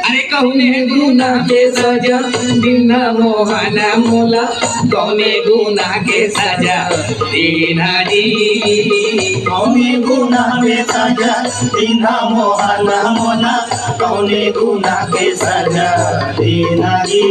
अरे कौने गुना के सजा दीना मोहना मोला कौने गुना के सजा दीना जी कौने गुना के सजा दीना मोहना मोला कौने गुना के सजा दीना जी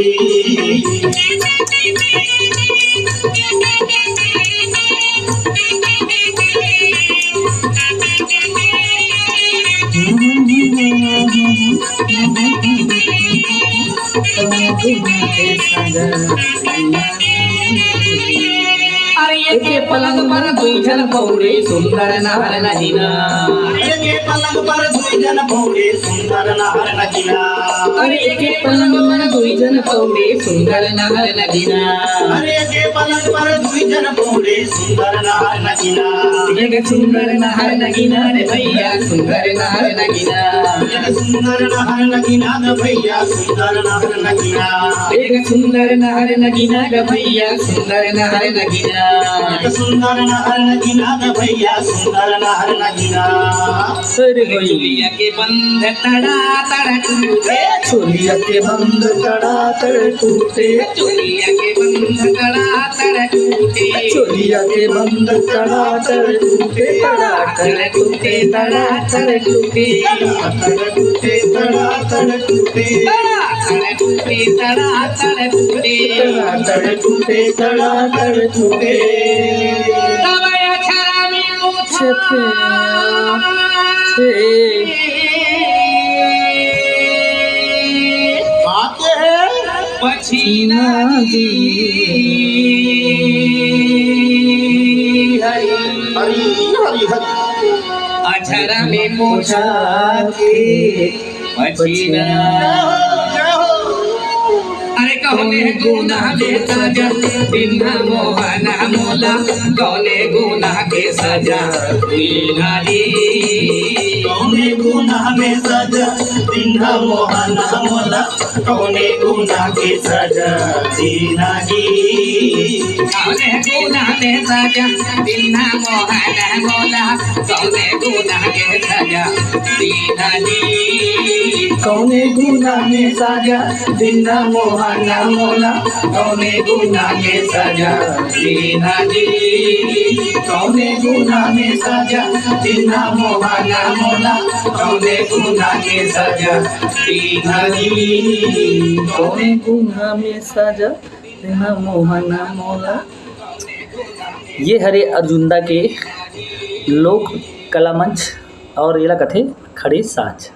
अरे एके पलंग पर दुई जन पौड़े सुंदर नार नजीना एके पलंग पर दुई जन पौड़े सुंदर नार नजीना अरे एके पलंग पर दुई जन पौड़े सुंदर नार नजीना अरे एके पलंग पर दुई जन पौड़े सुंदर नार नजीना एक सुंदर नार नगीना रे भैया सुंदर नार नगीना एक सुंदर नार नगीना ग भैया सुंदर नार नगीना एक सुंदर नार नगीना ग भैया सुंदर नार नगीना एक सुंदर नार नगीना ग भैया सुंदर नार नगीना चोलिया के बंध तड़ा तड़ टूटे चोलिया के बंद तड़ा तड़ टूटे चोलिया के बंध तड़ा तड़ टूटे चोलिया के बंद तड़ा तड़ टूटे तड़ा तड़ टूटे तड़ा तड़ टूटे तड़ टूटे तड़ा तड़ टूटे तड़ा तड़ टूटे तड़ा तड़ टूटे तड़ टूटे तड़ा तड़ टूटे तवया छरा में मुझे आते हैं पछीना जी हरी हरी हरी हरी अछरा में पोछा के पछीना अरे कौने गुना में सजा दीना मोहना मोला कौने गुना के सजा दीना जी कौने गुना में सजा दीना मोहना मोला कौने गुना के सजा दीना जी कौने गुना में सजा दीना मोहना मोला कौने गुना के सजा दीना जी कौने गुना में सजा दीना मोहना मोला कौने गुना के सजा दीना जी कौने गुना में सजा दीना मोहना मोला कौने गुना के सजा दीना जी कौने गुना में सजा दीना मोहना मोला। ये हरे अर्जुनदा के लोक कला मंच और ये कथे खड़े साज।